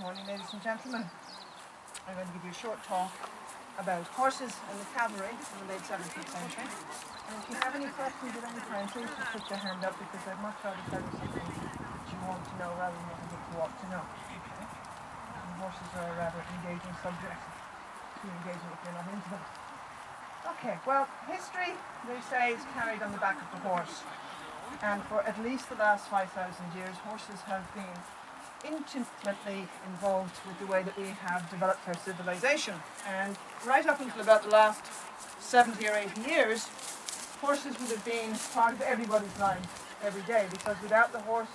morning, ladies and gentlemen. I'm going to give you a short talk about horses and the cavalry in the late 17th century. And if you have any questions at any time, please just put your hand up, because I'd much rather tell you something that you want to know rather than what you want to know. Okay? And horses are a rather engaging subject. Too engaging if you're not into them. Okay, well, history, they say, is carried on the back of the horse. And for at least the last 5,000 years, horses have been intimately involved with the way that we have developed our civilization. And right up until about the last 70 or 80 years, horses would have been part of everybody's life every day, because without the horse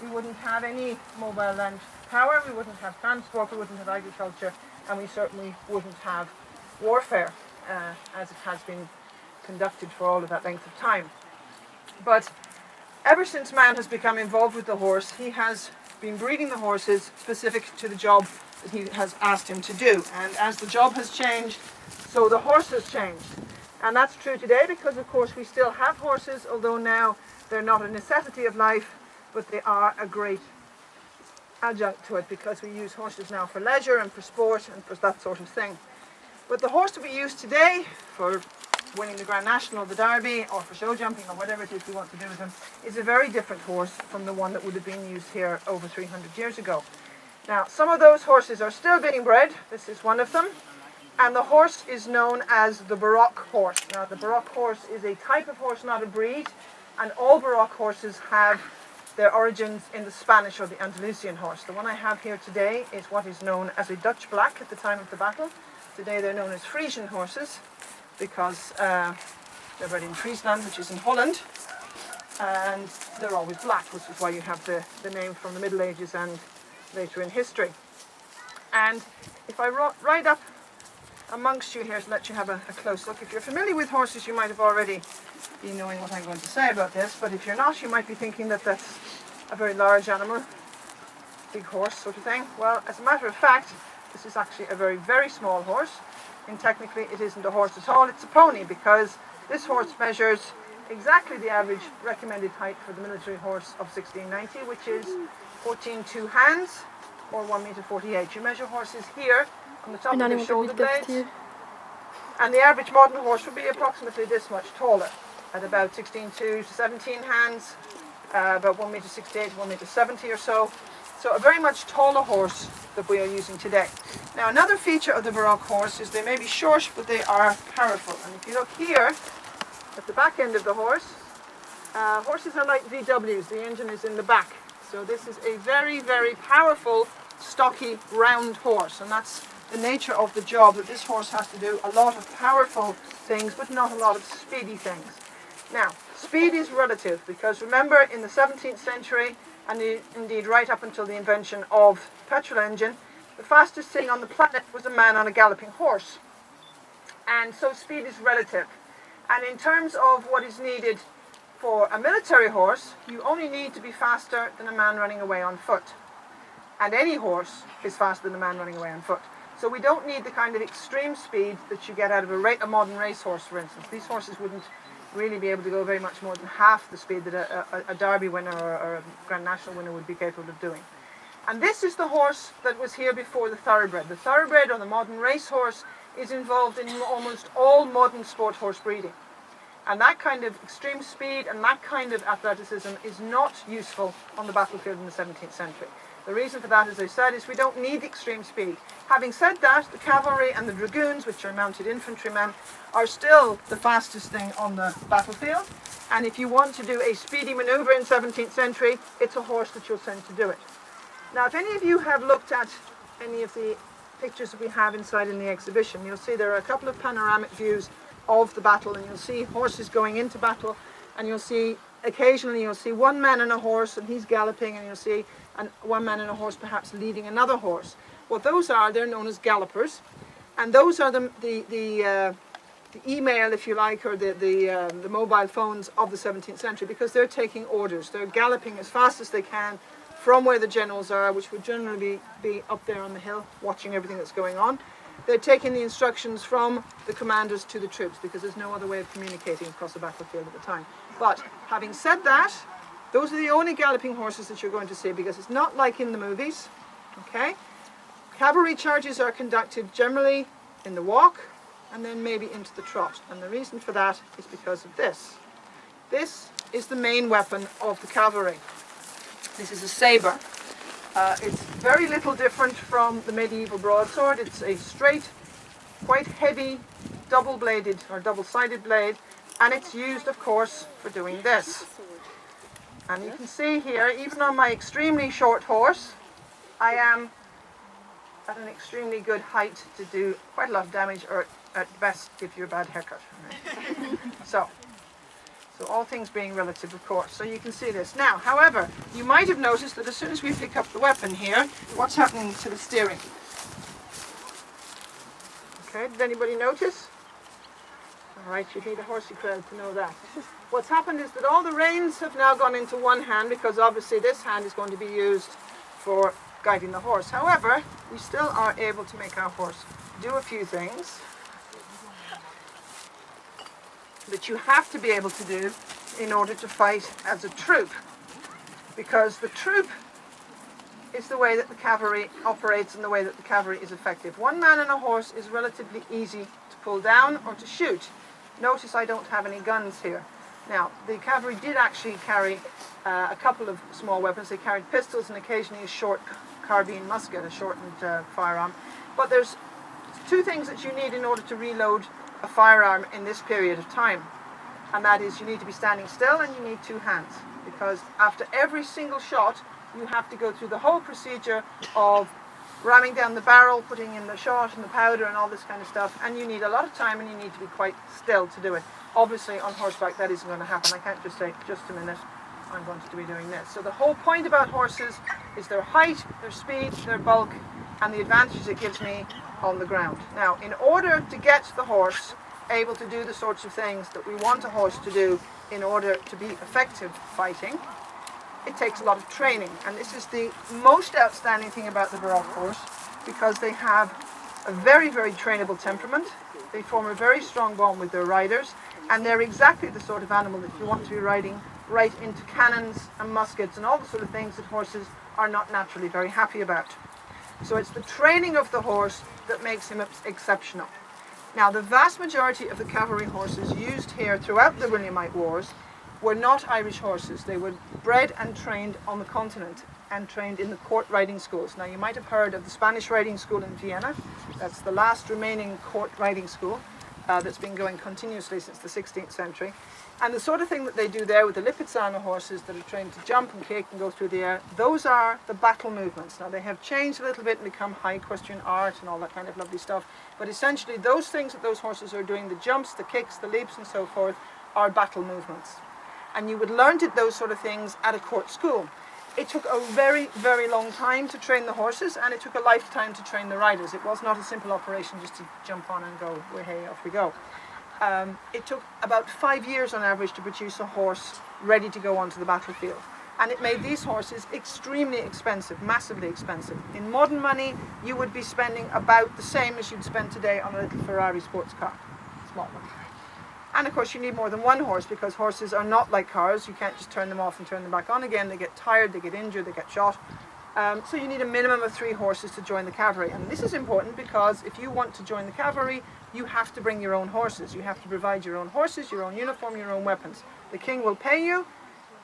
we wouldn't have any mobile land power, we wouldn't have transport, we wouldn't have agriculture, and we certainly wouldn't have warfare as it has been conducted for all of that length of time. But ever since man has become involved with the horse, he has been breeding the horses specific to the job that he has asked him to do. And as the job has changed, so the horse has changed. And that's true today because, of course, we still have horses, although now they're not a necessity of life, but they are a great adjunct to it, because we use horses now for leisure and for sport and for that sort of thing. But the horse that we use today for winning the Grand National or the Derby, or for show jumping, or whatever it is we want to do with them, is a very different horse from the one that would have been used here over 300 years ago. Now, some of those horses are still being bred. This is one of them. And the horse is known as the Baroque horse. Now, the Baroque horse is a type of horse, not a breed. And all Baroque horses have their origins in the Spanish or the Andalusian horse. The one I have here today is what is known as a Dutch black at the time of the battle. Today they're known as Frisian horses, because they're bred in Friesland, which is in Holland, and they're always black, which is why you have the name from the Middle Ages and later in history. And if I ride up amongst you here to let you have a close look, if you're familiar with horses, you might have already been knowing what I'm going to say about this, but if you're not, you might be thinking that that's a very large animal, big horse sort of thing. Well, as a matter of fact, this is actually a very, very small horse. And technically it isn't a horse at all, it's a pony, because this horse measures exactly the average recommended height for the military horse of 1690, which is 14 hands, or 1.48 meters. You measure horses here on the top of their shoulder blades, and the average modern horse would be approximately this much taller, at about 16.2 to 17 hands, about 1.68 meters, 1.70 meters or so. So a very much taller horse that we are using today. Now, another feature of the Baroque horse is they may be short, but they are powerful. And if you look here at the back end of the horse, horses are like VWs. The engine is in the back. So this is a very, very powerful, stocky, round horse. And that's the nature of the job, that this horse has to do a lot of powerful things, but not a lot of speedy things. Now, speed is relative, because remember, in the 17th century, and indeed right up until the invention of the petrol engine, the fastest thing on the planet was a man on a galloping horse. And so speed is relative. And in terms of what is needed for a military horse, you only need to be faster than a man running away on foot. And any horse is faster than a man running away on foot. So we don't need the kind of extreme speed that you get out of a modern racehorse, for instance. These horses wouldn't really be able to go very much more than half the speed that a Derby winner or a Grand National winner would be capable of doing. And this is the horse that was here before the thoroughbred. The thoroughbred, or the modern racehorse, is involved in almost all modern sport horse breeding. And that kind of extreme speed and that kind of athleticism is not useful on the battlefield in the 17th century. The reason for that, as I said, is we don't need extreme speed. Having said that, the cavalry and the dragoons, which are mounted infantrymen, are still the fastest thing on the battlefield. And if you want to do a speedy maneuver in 17th century, it's a horse that you'll send to do it. Now, if any of you have looked at any of the pictures that we have inside in the exhibition, you'll see there are a couple of panoramic views of the battle, and you'll see horses going into battle, and you'll see occasionally you'll see one man on a horse and he's galloping, and you'll see one man on a horse perhaps leading another horse. What those are, they're known as gallopers, and those are the email, if you like, or the mobile phones of the 17th century, because they're taking orders. They're galloping as fast as they can from where the generals are, which would generally be up there on the hill, watching everything that's going on. They're taking the instructions from the commanders to the troops, because there's no other way of communicating across the battlefield at the time. But having said that, those are the only galloping horses that you're going to see, because it's not like in the movies, okay? Cavalry charges are conducted generally in the walk and then maybe into the trot. And the reason for that is because of this. This is the main weapon of the cavalry. This is a sabre. It's very little different from the medieval broadsword. It's a straight, quite heavy, double-bladed or double-sided blade, and it's used, of course, for doing this. And you can see here, even on my extremely short horse, I am at an extremely good height to do quite a lot of damage, or at best give you a bad haircut. Right? So all things being relative, of course. So you can see this. Now, however, you might have noticed that as soon as we pick up the weapon here, what's happening to the steering? Okay, did anybody notice? All right, you need a horsey crowd to know that. What's happened is that all the reins have now gone into one hand, because obviously this hand is going to be used for guiding the horse. However, we still are able to make our horse do a few things that you have to be able to do in order to fight as a troop, because the troop is the way that the cavalry operates and the way that the cavalry is effective. One man and a horse is relatively easy to pull down or to shoot. Notice I don't have any guns here. Now, the cavalry did actually carry a couple of small weapons. They carried pistols and occasionally a short carbine musket, a shortened firearm. But there's two things that you need in order to reload a firearm in this period of time, and that is you need to be standing still and you need two hands, because after every single shot you have to go through the whole procedure of ramming down the barrel, putting in the shot and the powder and all this kind of stuff, and you need a lot of time and you need to be quite still to do it. Obviously on horseback that isn't going to happen. I can't just say, just a minute, I'm going to be doing this. So the whole point about horses is their height, their speed, their bulk, and the advantage it gives me on the ground. Now, in order to get the horse able to do the sorts of things that we want a horse to do in order to be effective fighting, it takes a lot of training. And this is the most outstanding thing about the Baroque horse, because they have a very, very trainable temperament. They form a very strong bond with their riders, and they're exactly the sort of animal that you want to be riding right into cannons and muskets and all the sort of things that horses are not naturally very happy about. So it's the training of the horse that makes him exceptional. Now, the vast majority of the cavalry horses used here throughout the Williamite Wars were not Irish horses. They were bred and trained on the continent and trained in the court riding schools. Now, you might have heard of the Spanish riding school in Vienna. That's the last remaining court riding school that's been going continuously since the 16th century. And the sort of thing that they do there with the Lipizzaner horses that are trained to jump and kick and go through the air, those are the battle movements. Now, they have changed a little bit and become high equestrian art and all that kind of lovely stuff, but essentially those things that those horses are doing, the jumps, the kicks, the leaps and so forth, are battle movements. And you would learn those sort of things at a court school. It took a very, very long time to train the horses, and it took a lifetime to train the riders. It was not a simple operation just to jump on and go, well, hey, off we go. It took about 5 years on average to produce a horse ready to go onto the battlefield. And it made these horses extremely expensive, massively expensive. In modern money, you would be spending about the same as you'd spend today on a little Ferrari sports car, small one. And of course you need more than one horse, because horses are not like cars. You can't just turn them off and turn them back on again. They get tired, they get injured, they get shot. So you need a minimum of 3 horses to join the cavalry. And this is important because if you want to join the cavalry, you have to bring your own horses. You have to provide your own horses, your own uniform, your own weapons. The king will pay you,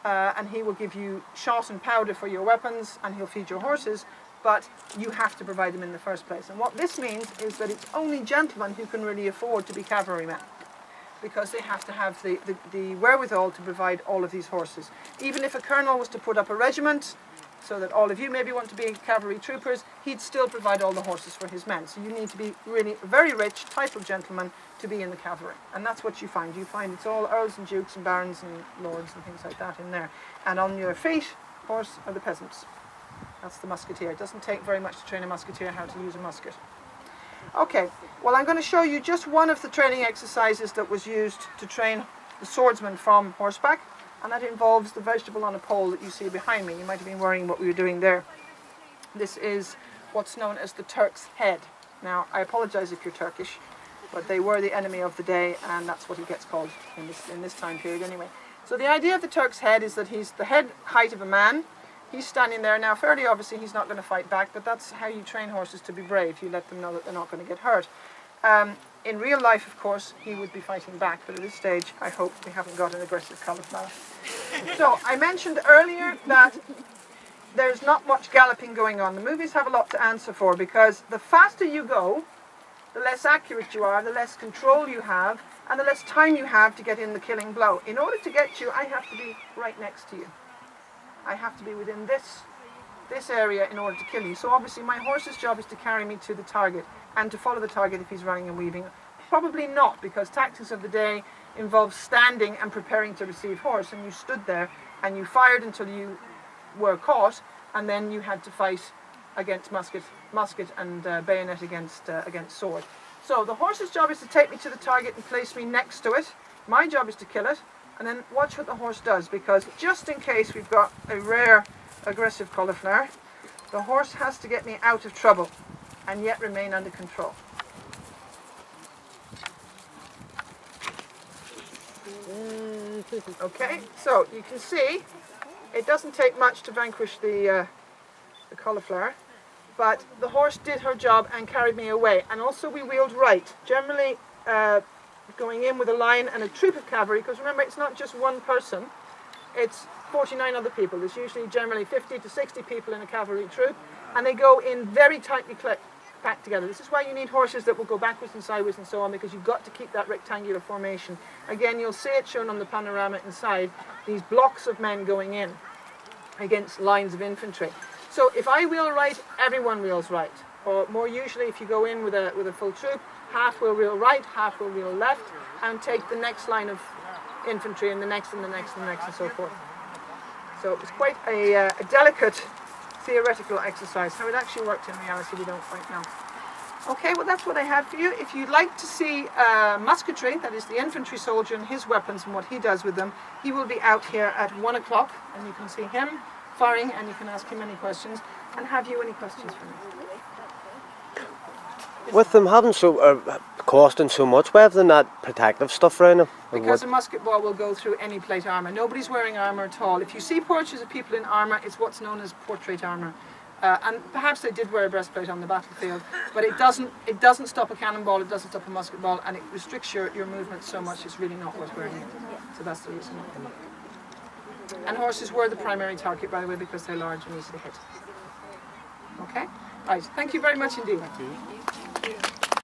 and he will give you shot and powder for your weapons, and he'll feed your horses, but you have to provide them in the first place. And what this means is that it's only gentlemen who can really afford to be cavalrymen, because they have to have the wherewithal to provide all of these horses. Even if a colonel was to put up a regiment, so that all of you maybe want to be cavalry troopers, he'd still provide all the horses for his men. So you need to be really very rich, titled gentlemen to be in the cavalry. And that's what you find. You find it's all earls and dukes and barons and lords and things like that in there. And on your feet, of course, are the peasants. That's the musketeer. It doesn't take very much to train a musketeer how to use a musket. Okay, well, I'm going to show you just one of the training exercises that was used to train the swordsman from horseback, and that involves the vegetable on a pole that you see behind me. You might have been worrying what we were doing there. This is what's known as the Turk's head. Now, I apologize if you're Turkish, but they were the enemy of the day, and that's what he gets called in this time period anyway. So the idea of the Turk's head is that he's the head height of a man, He's standing there now. Fairly obviously he's not going to fight back, but that's how you train horses to be brave. You let them know that they're not going to get hurt. In real life, of course, he would be fighting back, but at this stage, I hope we haven't got an aggressive cauliflower. So, I mentioned earlier that there's not much galloping going on. The movies have a lot to answer for, because the faster you go, the less accurate you are, the less control you have, and the less time you have to get in the killing blow. In order to get you, I have to be right next to you. I have to be within this area in order to kill you. So obviously my horse's job is to carry me to the target and to follow the target if he's running and weaving. Probably not, because tactics of the day involve standing and preparing to receive horse, and you stood there and you fired until you were caught, and then you had to fight against musket and bayonet against sword. So the horse's job is to take me to the target and place me next to it. My job is to kill it, and then watch what the horse does, because just in case we've got a rare aggressive cauliflower, the horse has to get me out of trouble and yet remain under control. Okay, so you can see it doesn't take much to vanquish the cauliflower, but the horse did her job and carried me away. And also we wheeled right, generally going in with a line and a troop of cavalry, because remember, it's not just one person, it's 49 other people. There's usually generally 50 to 60 people in a cavalry troop, and they go in very tightly packed together. This is why you need horses that will go backwards and sideways and so on, because you've got to keep that rectangular formation. Again, you'll see it shown on the panorama inside, these blocks of men going in against lines of infantry. So if I wheel right, everyone wheels right. Or more usually, if you go in with a full troop, half will wheel right, half will wheel left, and take the next line of infantry and the next and the next and the next and so forth. So it was quite a delicate theoretical exercise. How it actually worked in reality, we don't quite know. Okay, well that's what I have for you. If you'd like to see musketry, that is the infantry soldier and his weapons and what he does with them, he will be out here at 1 o'clock, and you can see him firing, and you can ask him any questions. And have you any questions for me? With them having costing so much, why have they not protective stuff around them? Because a musket ball will go through any plate armour. Nobody's wearing armour at all. If you see portraits of people in armour, it's what's known as portrait armour. And perhaps they did wear a breastplate on the battlefield, but it doesn't stop a cannonball, it doesn't stop a musket ball, and it restricts your movement so much it's really not worth wearing it. So that's the reason. And horses were the primary target, by the way, because they're large and easy to hit. Okay? Right, thank you very much indeed. Thank you.